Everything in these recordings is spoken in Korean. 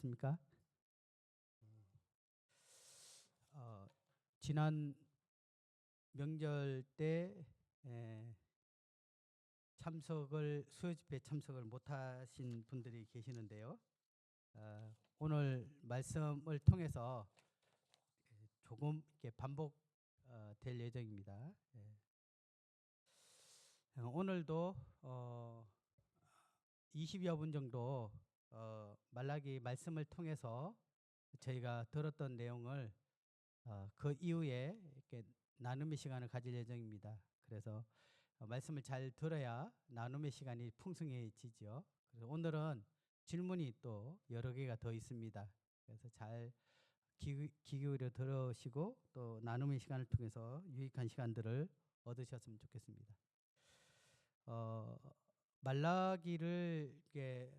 안녕하십니까? 지난 명절 때 수요 집회 참석을 못하신 분들이 계시는데요. 오늘 말씀을 통해서 조금 이렇게 반복될 예정입니다. 오늘도 20여 분 정도 말라기 말씀을 통해서 저희가 들었던 내용을 그 이후에 이렇게 나눔의 시간을 가질 예정입니다. 그래서 말씀을 잘 들어야 나눔의 시간이 풍성해지죠. 그래서 오늘은 질문이 또 여러 개가 더 있습니다. 그래서 잘 귀 기울여 들으시고 또 나눔의 시간을 통해서 유익한 시간들을 얻으셨으면 좋겠습니다. 말라기를 이렇게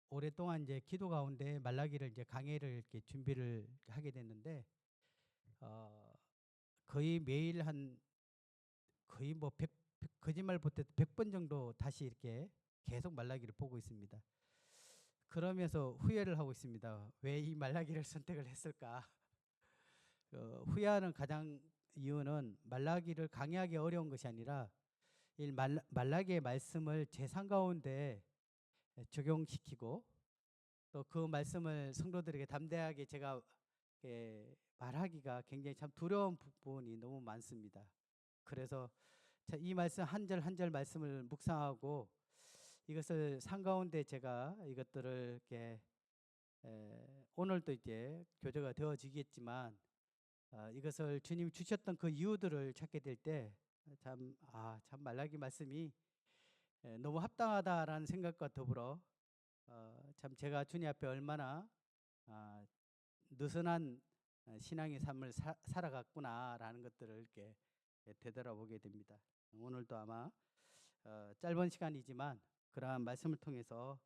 오랫동안 이제 기도 가운데 말라기를 이제 강해를 이렇게 준비를 하게 됐는데 거의 매일 거의 뭐 거짓말 못해도 100번 정도 다시 이렇게 계속 말라기를 보고 있습니다. 그러면서 후회를 하고 있습니다. 왜 이 말라기를 선택을 했을까? 후회하는 가장 이유는 말라기를 강의하기 어려운 것이 아니라 이 말라기의 말씀을 제 삶 가운데 적용시키고 또 그 말씀을 성도들에게 담대하게 제가 말하기가 굉장히 참 두려운 부분이 너무 많습니다. 그래서 이 말씀 한 절 한 절 말씀을 묵상하고 이것을 삶 가운데 제가 이것들을 이렇게 오늘도 이제 교제가 되어지겠지만 이것을 주님이 주셨던 그 이유들을 찾게 될 때 참 말라기 말씀이 너무 합당하다라는 생각과 더불어 참 제가 주님 앞에 얼마나 느슨한 신앙의 삶을 살아갔구나라는 것들을 이렇게 되돌아보게 됩니다. 오늘도 아마 짧은 시간이지만 그러한 말씀을 통해서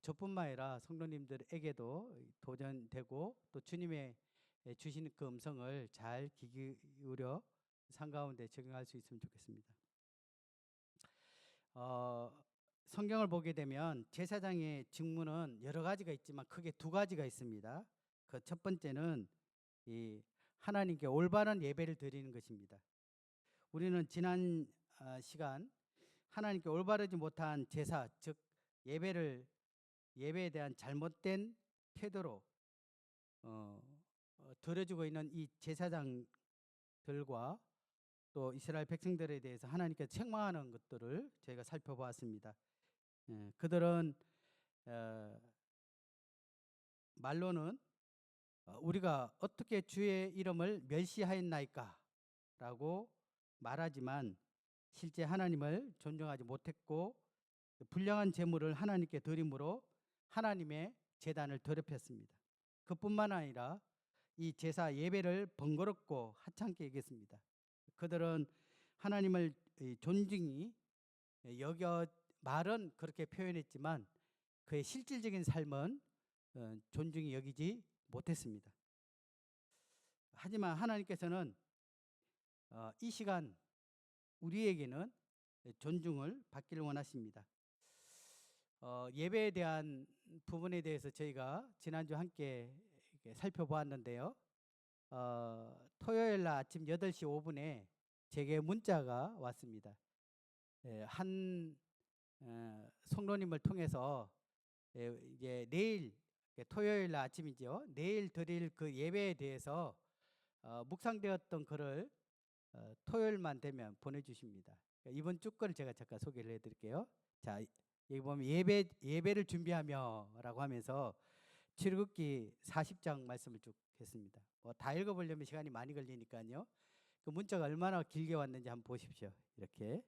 저뿐만 아니라 성도님들에게도 도전되고 또 주님의 주시는 그 음성을 잘 귀 기울여 삶 가운데 적용할 수 있으면 좋겠습니다. 성경을 보게 되면 제사장의 직무는 여러 가지가 있지만 크게 두 가지가 있습니다. 그 첫 번째는 이 하나님께 올바른 예배를 드리는 것입니다. 우리는 지난 시간 하나님께 올바르지 못한 제사, 즉 예배에 대한 잘못된 태도로 드려지고 있는 이 제사장들과 또 이스라엘 백성들에 대해서 하나님께서 책망하는 것들을 저희가 살펴보았습니다. 그들은 말로는 우리가 어떻게 주의 이름을 멸시하였나이까 라고 말하지만 실제 하나님을 존중하지 못했고 불량한 제물을 하나님께 드림으로 하나님의 제단을 더럽혔습니다. 그뿐만 아니라 이 제사 예배를 번거롭고 하찮게 여겼습니다. 그들은 하나님을 존중히 여겨 말은 그렇게 표현했지만 그의 실질적인 삶은 존중히 여기지 못했습니다. 하지만 하나님께서는 이 시간 우리에게는 존중을 받기를 원하십니다. 예배에 대한 부분에 대해서 저희가 지난주 함께 살펴보았는데요. 토요일 날 아침 8시 5분에 제게 문자가 왔습니다. 한 성도님을 통해서 이제 내일 토요일 날 아침이죠. 내일 드릴 그 예배에 대해서 묵상되었던 글을 토요일만 되면 보내주십니다. 이번 주 거를 제가 잠깐 소개를 해드릴게요. 자, 여기 보면 예배를 준비하며라고 하면서 출애굽기 40장 말씀을 쭉 했습니다. 다 읽어보려면 시간이 많이 걸리니까요. 그 문자가 얼마나 길게 왔는지 한번 보십시오. 이렇게.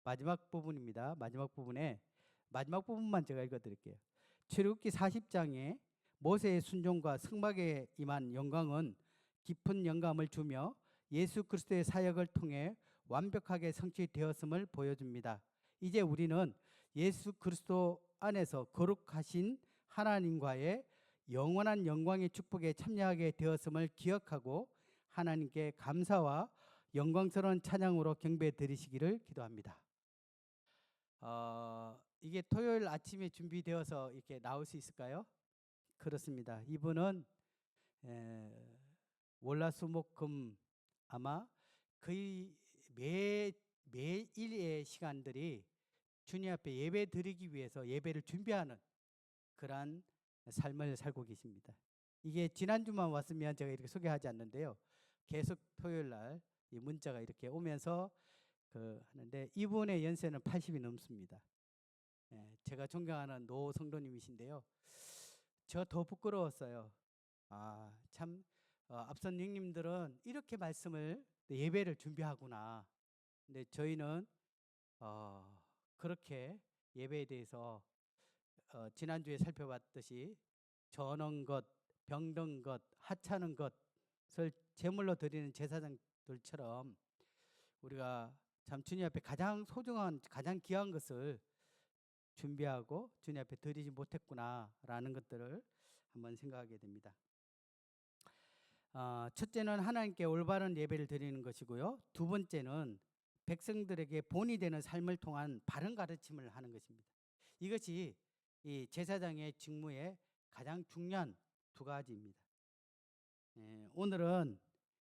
마지막 부분입니다. 마지막 부분만 제가 읽어드릴게요. 출애굽기 40장에 모세의 순종과 승막에 임한 영광은 깊은 영감을 주며 예수 그리스도의 사역을 통해 완벽하게 성취되었음을 보여줍니다. 이제 우리는 예수 그리스도 안에서 거룩하신 하나님과의 영원한 영광의 축복에 참여하게 되었음을 기억하고 하나님께 감사와 영광스러운 찬양으로 경배해 드리시기를 기도합니다. 이게 토요일 아침에 준비되어서 이렇게 나올 수 있을까요? 그렇습니다. 이분은 월화수목금 아마 거의 매일의 시간들이 주님 앞에 예배 드리기 위해서 예배를 준비하는 그러한 삶을 살고 계십니다. 이게 지난주만 왔으면 제가 이렇게 소개하지 않는데요. 계속 토요일 날 이 문자가 이렇게 오면서 하는데 이분의 연세는 80이 넘습니다. 제가 존경하는 노 성도님이신데요. 저 더 부끄러웠어요. 참 앞선 형님들은 이렇게 말씀을 예배를 준비하구나. 근데 저희는 그렇게 예배에 대해서 지난주에 살펴봤듯이 저는 것, 병든 것, 하찮은 것을 제물로 드리는 제사장들처럼 우리가 참 주님 앞에 가장 소중한, 가장 귀한 것을 준비하고 주님 앞에 드리지 못했구나라는 것들을 한번 생각하게 됩니다. 첫째는 하나님께 올바른 예배를 드리는 것이고요. 두 번째는 백성들에게 본이 되는 삶을 통한 바른 가르침을 하는 것입니다. 이것이 이 제사장의 직무의 가장 중요한 두 가지입니다. 오늘은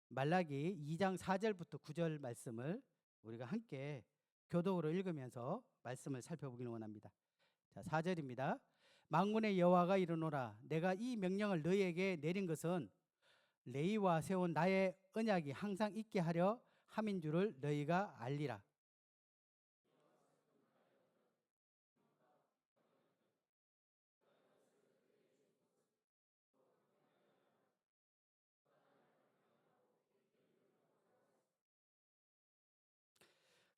말라기 2장 4절부터 9절 말씀을 우리가 함께 교독으로 읽으면서 말씀을 살펴보기를 원합니다. 자, 4절입니다. 만군의 여호와가 이르노라 내가 이 명령을 너희에게 내린 것은 레위와 세운 나의 언약이 항상 있게 하려 함인 줄을 너희가 알리라.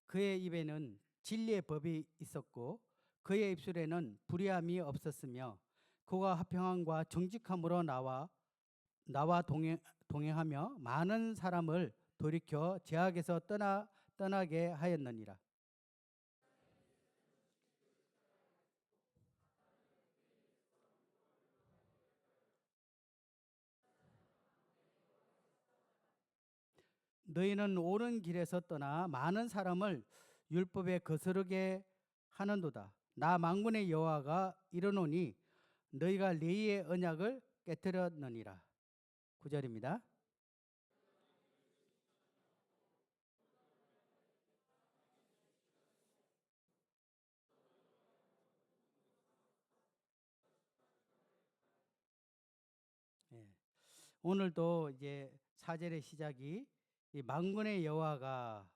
그의 입에는 진리의 법이 있었고 그의 입술에는 불의함이 없었으며 그가 화평함과 정직함으로 나와 동행하며 많은 사람을 돌이켜 죄악에서 떠나게 하였느니라. 너희는 옳은 길에서 떠나 많은 사람을 율법에 거스르게 하는도다. 나 만군의 여호와가 이르노니 너희가 레위의 언약을 깨뜨렸느니라. 9절입니다. 예. 오늘도 이제 4절의 시작이 이 만군의 여호와가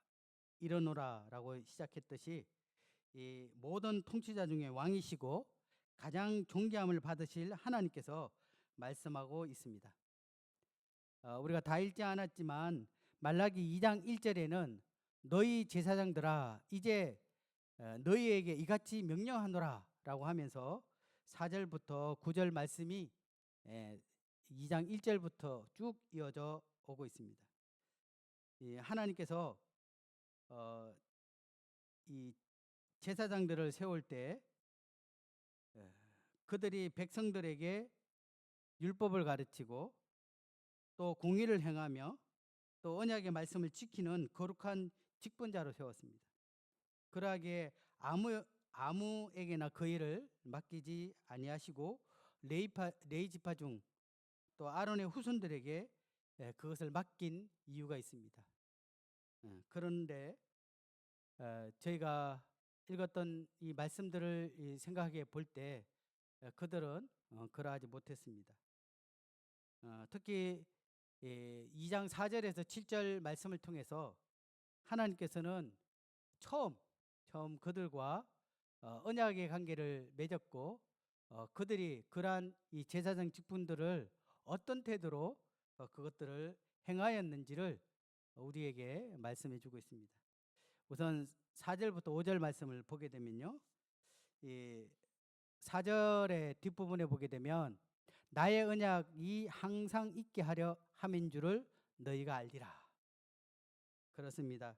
이르노라라고 시작했듯이 이 모든 통치자 중에 왕이시고 가장 존귀함을 받으실 하나님께서 말씀하고 있습니다. 우리가 다 읽지 않았지만 말라기 2장 1절에는 너희 제사장들아 이제 너희에게 이같이 명령하노라라고 하면서 4절부터 9절 말씀이 2장 1절부터 쭉 이어져 오고 있습니다. 하나님께서 이 제사장들을 세울 때 그들이 백성들에게 율법을 가르치고 또 공의를 행하며 또 언약의 말씀을 지키는 거룩한 직분자로 세웠습니다. 그러하기에 아무에게나 그 일을 맡기지 아니하시고 레위 지파 중 또 아론의 후손들에게 그것을 맡긴 이유가 있습니다. 그런데 저희가 읽었던 이 말씀들을 생각해 볼 때 그들은 그러하지 못했습니다. 특히 2장 4절에서 7절 말씀을 통해서 하나님께서는 처음 그들과 언약의 관계를 맺었고 그들이 그러한 이 제사장 직분들을 어떤 태도로 그것들을 행하였는지를 우리에게 말씀해 주고 있습니다. 우선 4절부터 5절 말씀을 보게 되면요. 이 4절의 뒷부분에 보게 되면 나의 언약이 항상 있게 하려 함인 줄을 너희가 알리라. 그렇습니다.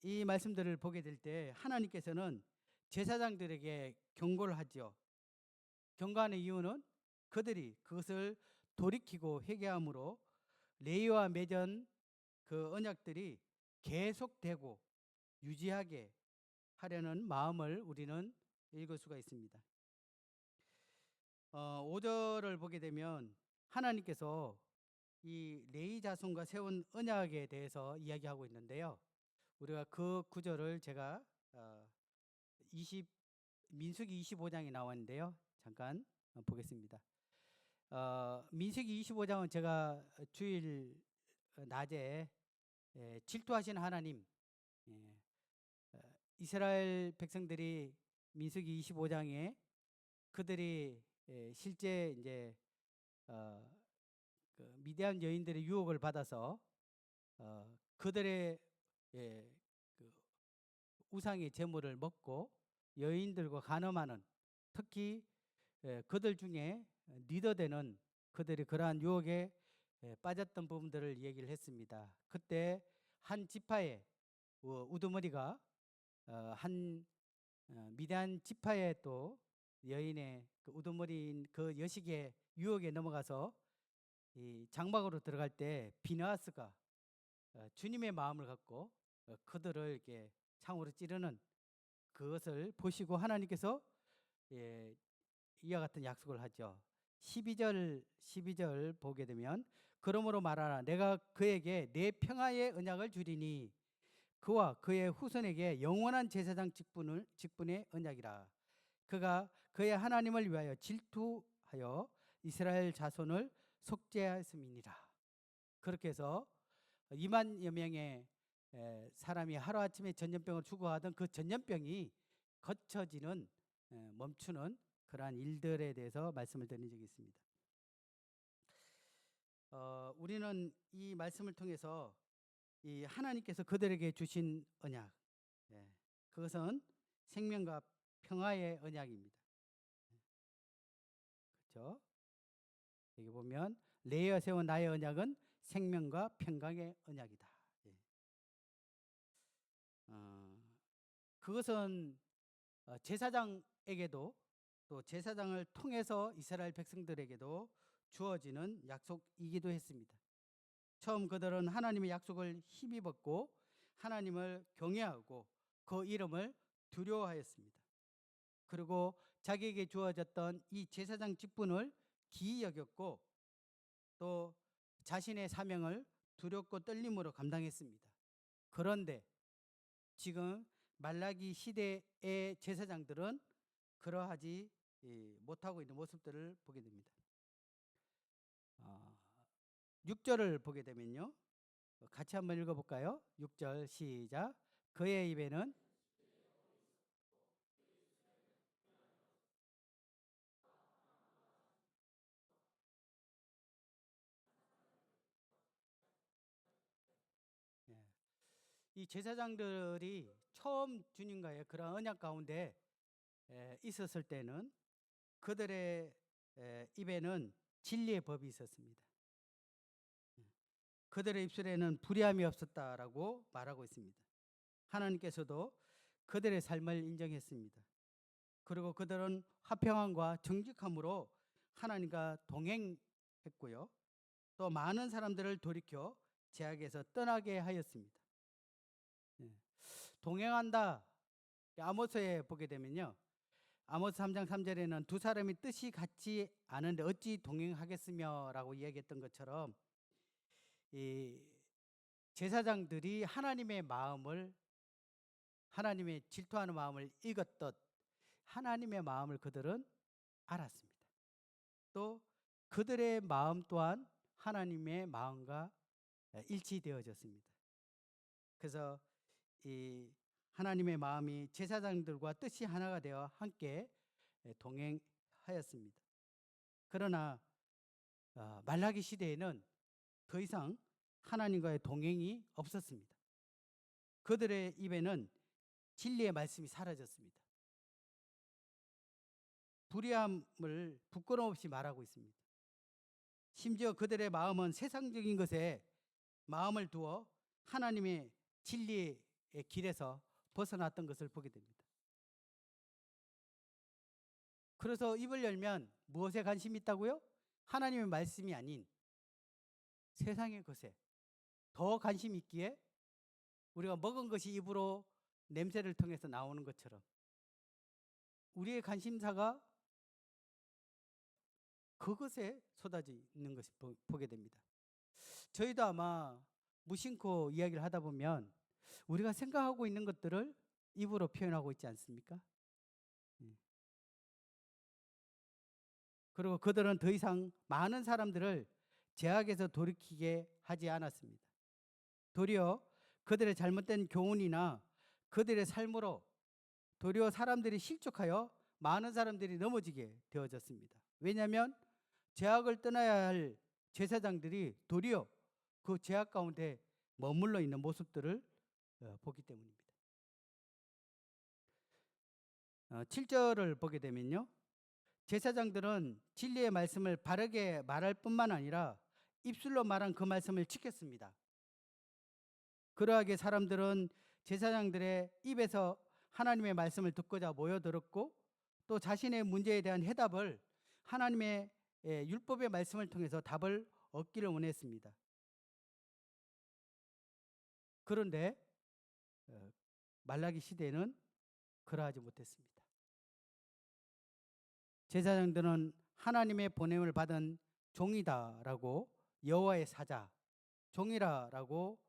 이 말씀들을 보게 될 때 하나님께서는 제사장들에게 경고를 하죠. 경고하는 이유는 그들이 그것을 돌이키고 회개함으로 레위와 맺은 그 언약들이 계속되고 유지하게 하려는 마음을 우리는 읽을 수가 있습니다. 5절을 보게 되면 하나님께서 이 레위 자손과 세운 언약에 대해서 이야기하고 있는데요. 우리가 그 구절을 제가 20 민수기 25장에 나왔는데요. 잠깐 보겠습니다. 민수기 25장은 제가 주일 낮에 질투하시는 하나님, 이스라엘 백성들이 민수기 25장에 그들이 실제 이제 그 미디안 여인들의 유혹을 받아서 그들의 그 우상의 제물을 먹고 여인들과 간음하는, 특히 그들 중에 리더되는 그들이 그러한 유혹에 빠졌던 부분들을 얘기를 했습니다. 그때 한 지파의 우두머리가 한 미디안 지파의 또 여인의 그 우두머리인 그 여식의 유혹에 넘어가서 이 장막으로 들어갈 때 비느하스가 주님의 마음을 갖고 그들을 이렇게 창으로 찌르는 그것을 보시고 하나님께서 이와 같은 약속을 하죠. 12절 보게 되면 그러므로 말하라 내가 그에게 내 평화의 언약을 주리니 그와 그의 후손에게 영원한 제사장 직분의 언약이라. 그가 그의 하나님을 위하여 질투하여 이스라엘 자손을 속죄하였음이니라. 그렇게 해서 2만여 명의 사람이 하루아침에 전염병을 죽어가던 그 전염병이 거쳐지는 멈추는 그러한 일들에 대해서 말씀을 드린 적이 있습니다. 우리는 이 말씀을 통해서 이 하나님께서 그들에게 주신 언약, 그것은 생명과 평화의 언약입니다. 그렇죠? 여기 보면 레위가 세운 나의 언약은 생명과 평강의 언약이다. 그것은 제사장에게도 또 제사장을 통해서 이스라엘 백성들에게도 주어지는 약속이기도 했습니다. 처음 그들은 하나님의 약속을 힘입었고 하나님을 경외하고 그 이름을 두려워하였습니다. 그리고 자기에게 주어졌던 이 제사장 직분을 기이 여겼고 또 자신의 사명을 두렵고 떨림으로 감당했습니다. 그런데 지금 말라기 시대의 제사장들은 그러하지 못하고 있는 모습들을 보게 됩니다. 6절을 보게 되면요. 같이 한번 읽어볼까요? 6절 시작. 그의 입에는 이 제사장들이 처음 주님과의 그런 언약 가운데 있었을 때는 그들의 입에는 진리의 법이 있었습니다. 그들의 입술에는 불의함이 없었다라고 말하고 있습니다. 하나님께서도 그들의 삶을 인정했습니다. 그리고 그들은 화평함과 정직함으로 하나님과 동행했고요. 또 많은 사람들을 돌이켜 죄악에서 떠나게 하였습니다. 동행한다. 아모스에 보게 되면요. 아모스 3장 3절에는 두 사람이 뜻이 같지 않은데 어찌 동행하겠으며 라고 이야기했던 것처럼 이 제사장들이 하나님의 마음을, 하나님의 질투하는 마음을 읽었듯 하나님의 마음을 그들은 알았습니다. 또 그들의 마음 또한 하나님의 마음과 일치되어졌습니다. 그래서 이 하나님의 마음이 제사장들과 뜻이 하나가 되어 함께 동행하였습니다. 그러나 말라기 시대에는 더 이상 하나님과의 동행이 없었습니다. 그들의 입에는 진리의 말씀이 사라졌습니다. 불의함을 부끄러움 없이 말하고 있습니다. 심지어 그들의 마음은 세상적인 것에 마음을 두어 하나님의 진리의 길에서 벗어났던 것을 보게 됩니다. 그래서 입을 열면 무엇에 관심이 있다고요? 하나님의 말씀이 아닌 세상의 것에 더 관심이 있기에 우리가 먹은 것이 입으로 냄새를 통해서 나오는 것처럼 우리의 관심사가 그것에 쏟아져 있는 것을 보게 됩니다. 저희도 아마 무심코 이야기를 하다 보면 우리가 생각하고 있는 것들을 입으로 표현하고 있지 않습니까? 그리고 그들은 더 이상 많은 사람들을 죄악에서 돌이키게 하지 않았습니다. 도리어 그들의 잘못된 교훈이나 그들의 삶으로 도리어 사람들이 실족하여 많은 사람들이 넘어지게 되어졌습니다. 왜냐하면 죄악을 떠나야 할 제사장들이 도리어 그 죄악 가운데 머물러 있는 모습들을 보기 때문입니다. 7절을 보게 되면요. 제사장들은 진리의 말씀을 바르게 말할 뿐만 아니라 입술로 말한 그 말씀을 지켰습니다. 그러하게 사람들은 제사장들의 입에서 하나님의 말씀을 듣고자 모여들었고 또 자신의 문제에 대한 해답을 하나님의 율법의 말씀을 통해서 답을 얻기를 원했습니다. 그런데 말라기 시대에는 그러하지 못했습니다. 제사장들은 하나님의 보냄을 받은 종이다라고 여호와의 사자, 종이라라고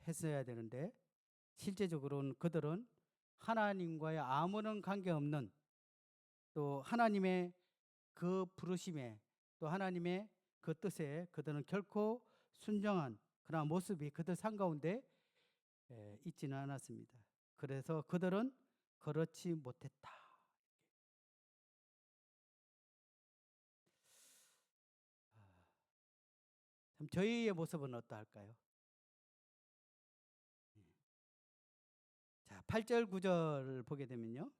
했어야 되는데 실제적으로는 그들은 하나님과의 아무런 관계없는 또 하나님의 그 부르심에 또 하나님의 그 뜻에 그들은 결코 순종한 그런 모습이 그들 삶 가운데 있지는 않았습니다. 그래서 그들은 그렇지 못했다. 참 저희의 모습은 어떠할까요? 자, 8절 9절을 보게 되면요.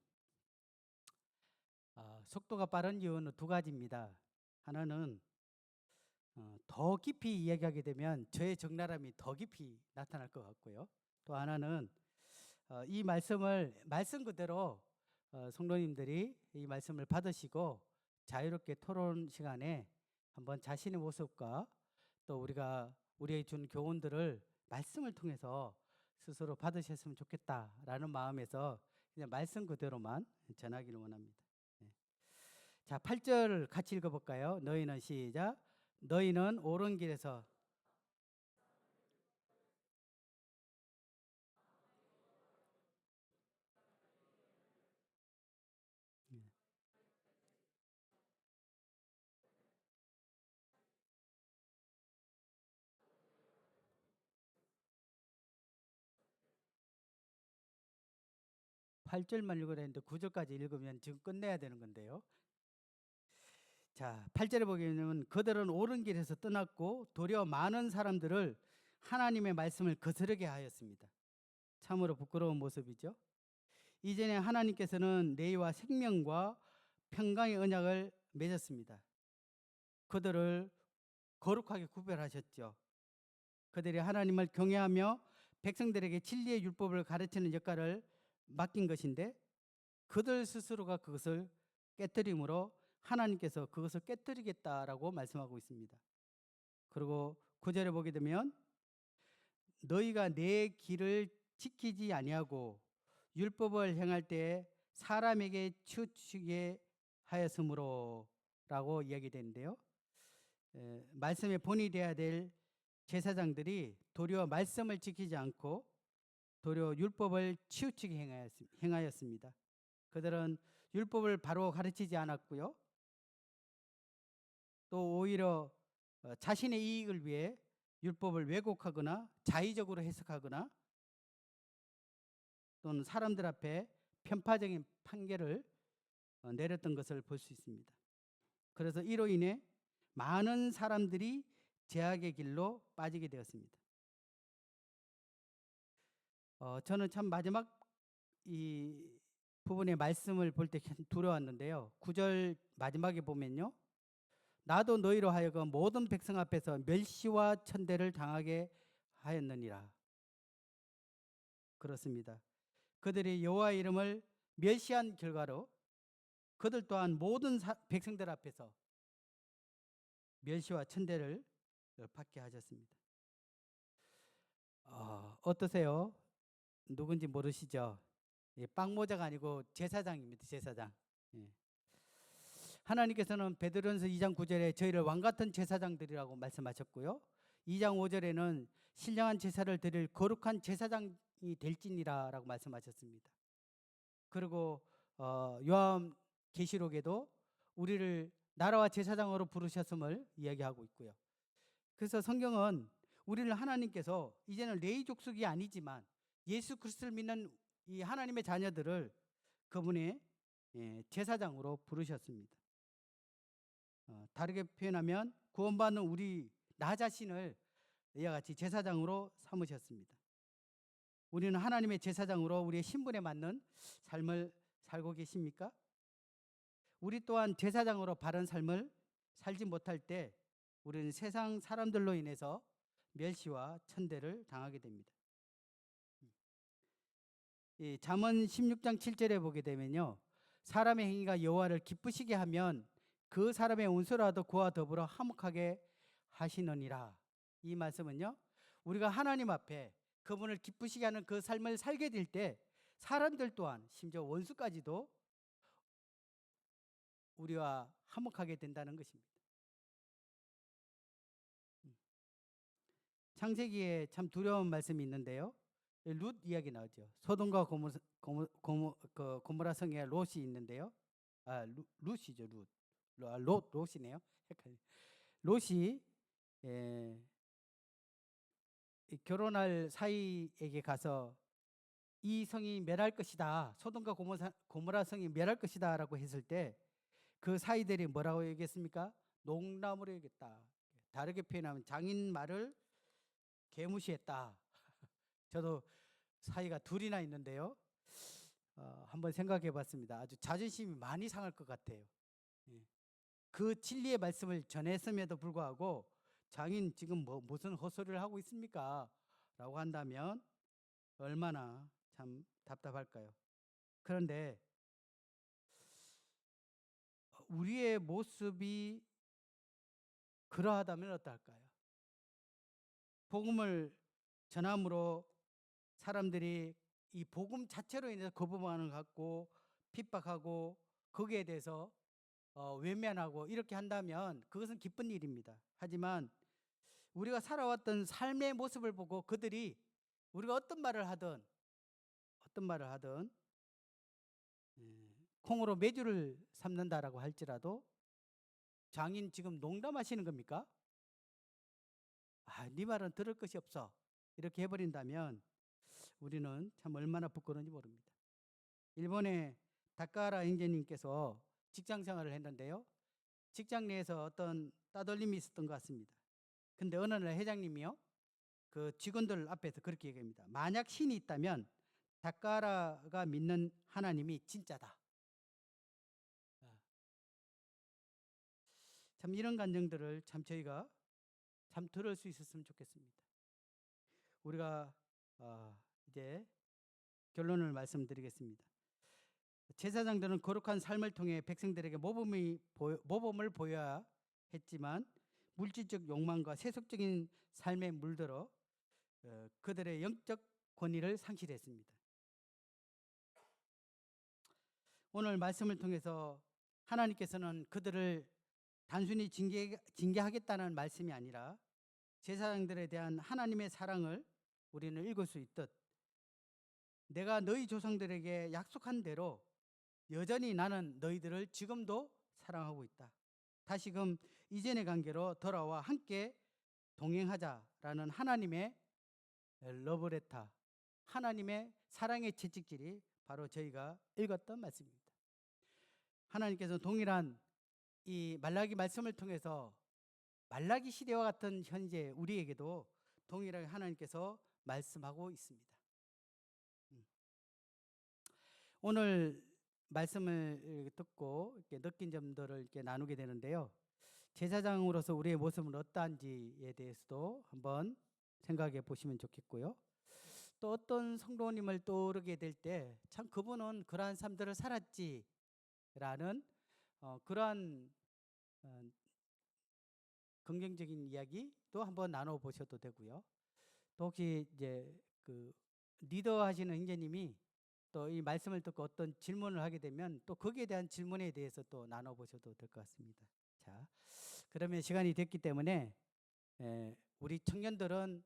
속도가 빠른 이유는 두 가지입니다. 하나는 더 깊이 이야기하게 되면 저의 적나라함이 더 깊이 나타날 것 같고요. 또 하나는 이 말씀을 말씀 그대로 성도님들이 이 말씀을 받으시고 자유롭게 토론 시간에 한번 자신의 모습과 또 우리가 우리의 준 교훈들을 말씀을 통해서 스스로 받으셨으면 좋겠다라는 마음에서 그냥 말씀 그대로만 전하기를 원합니다. 자, 8절 같이 읽어볼까요? 너희는 시작. 너희는 옳은 길에서 예. 8절만 읽으라 했는데 9절까지 읽으면 지금 끝내야 되는 건데요. 자, 8절에 보기에는 그들은 옳은 길에서 떠났고 도리어 많은 사람들을 하나님의 말씀을 거스르게 하였습니다. 참으로 부끄러운 모습이죠. 이전에 하나님께서는 너희와 생명과 평강의 언약을 맺었습니다. 그들을 거룩하게 구별하셨죠. 그들이 하나님을 경외하며 백성들에게 진리의 율법을 가르치는 역할을 맡긴 것인데 그들 스스로가 그것을 깨뜨림으로 하나님께서 그것을 깨뜨리겠다라고 말씀하고 있습니다. 그리고 9절에 보게 되면 너희가 내 길을 지키지 아니하고 율법을 행할 때 사람에게 치우치게 하였으므로라고 이야기되는데요. 말씀의 본이 되어야 될 제사장들이 도리어 말씀을 지키지 않고 도리어 율법을 치우치게 행하였습니다. 그들은 율법을 바로 가르치지 않았고요. 또 오히려 자신의 이익을 위해 율법을 왜곡하거나 자의적으로 해석하거나 또는 사람들 앞에 편파적인 판결을 내렸던 것을 볼 수 있습니다. 그래서 이로 인해 많은 사람들이 죄악의 길로 빠지게 되었습니다. 저는 참 마지막 이 부분의 말씀을 볼 때 두려웠는데요. 9절 마지막에 보면요. 나도 너희로 하여금 모든 백성 앞에서 멸시와 천대를 당하게 하였느니라. 그렇습니다. 그들이 여호와 이름을 멸시한 결과로 그들 또한 모든 백성들 앞에서 멸시와 천대를 받게 하셨습니다. 어떠세요? 누군지 모르시죠? 예, 빵모자가 아니고 제사장입니다. 제사장. 예. 하나님께서는 베드로전서 2장 9절에 저희를 왕같은 제사장들이라고 말씀하셨고요. 2장 5절에는 신령한 제사를 드릴 거룩한 제사장이 될지니라라고 말씀하셨습니다. 그리고 요한계시록에도 우리를 나라와 제사장으로 부르셨음을 이야기하고 있고요. 그래서 성경은 우리를 하나님께서 이제는 레위 족속이 아니지만 예수 그리스도를 믿는 이 하나님의 자녀들을 그분의 제사장으로 부르셨습니다. 다르게 표현하면 구원받는 우리 나 자신을 이와 같이 제사장으로 삼으셨습니다. 우리는 하나님의 제사장으로 우리의 신분에 맞는 삶을 살고 계십니까? 우리 또한 제사장으로 바른 삶을 살지 못할 때 우리는 세상 사람들로 인해서 멸시와 천대를 당하게 됩니다. 이 잠언 16장 7절에 보게 되면요. 사람의 행위가 여호와를 기쁘시게 하면 그 사람의 온수라도 그와 더불어 화목하게 하시느니라. 이 말씀은요. 우리가 하나님 앞에 그분을 기쁘시게 하는 그 삶을 살게 될 때 사람들 또한 심지어 원수까지도 우리와 화목하게 된다는 것입니다. 창세기에 참 두려운 말씀이 있는데요. 룻 이야기 나오죠. 소돔과 고모라 성에 롯이 있는데요. 룻이죠. 롯이네요. 롯이 결혼할 사이에게 가서 이 성이 멸할 것이다. 소돔과 고모라 성이 멸할 것이다라고 했을 때 그 사이들이 뭐라고 얘기했습니까? 농담으로 얘기했다. 다르게 표현하면 장인 말을 개무시했다. 저도 사이가 둘이나 있는데요. 한번 생각해 봤습니다. 아주 자존심이 많이 상할 것 같아요. 예. 그 진리의 말씀을 전했음에도 불구하고 장인 지금 무슨 헛소리를 하고 있습니까? 라고 한다면 얼마나 참 답답할까요? 그런데 우리의 모습이 그러하다면 어떨까요? 복음을 전함으로 사람들이 이 복음 자체로 인해서 거부반응을 갖고 핍박하고 거기에 대해서 외면하고 이렇게 한다면 그것은 기쁜 일입니다. 하지만 우리가 살아왔던 삶의 모습을 보고 그들이 우리가 어떤 말을 하든 콩으로 메주를 삶는다라고 할지라도 장인 지금 농담하시는 겁니까? 네 말은 들을 것이 없어. 이렇게 해버린다면 우리는 참 얼마나 부끄러운지 모릅니다. 일본의 다카라 행제님께서 직장 생활을 했는데요. 직장 내에서 어떤 따돌림이 있었던 것 같습니다. 근데 어느 날 회장님이요. 그 직원들 앞에서 그렇게 얘기합니다. 만약 신이 있다면 다카라가 믿는 하나님이 진짜다. 참 이런 감정들을 참 저희가 참 들을 수 있었으면 좋겠습니다. 우리가 이제 결론을 말씀드리겠습니다. 제사장들은 거룩한 삶을 통해 백성들에게 모범을 보여야 했지만 물질적 욕망과 세속적인 삶에 물들어 그들의 영적 권위를 상실했습니다. 오늘 말씀을 통해서 하나님께서는 그들을 단순히 징계하겠다는 말씀이 아니라 제사장들에 대한 하나님의 사랑을 우리는 읽을 수 있듯 내가 너희 조상들에게 약속한 대로 여전히 나는 너희들을 지금도 사랑하고 있다. 다시금 이전의 관계로 돌아와 함께 동행하자라는 하나님의 러브레터, 하나님의 사랑의 채찍질이 바로 저희가 읽었던 말씀입니다. 하나님께서 동일한 이 말라기 말씀을 통해서 말라기 시대와 같은 현재 우리에게도 동일하게 하나님께서 말씀하고 있습니다. 오늘 말씀을 듣고 이렇게 느낀 점들을 이렇게 나누게 되는데요. 제사장으로서 우리의 모습은 어떠한지에 대해서도 한번 생각해 보시면 좋겠고요. 또 어떤 성도님을 떠오르게 될 때 참 그분은 그러한 삶들을 살았지라는 그러한 긍정적인 이야기도 한번 나눠 보셔도 되고요. 또 혹시 이제 리더 하시는 형제님이 또 이 말씀을 듣고 어떤 질문을 하게 되면 또 거기에 대한 질문에 대해서 또 나눠보셔도 될 것 같습니다. 자, 그러면 시간이 됐기 때문에 우리 청년들은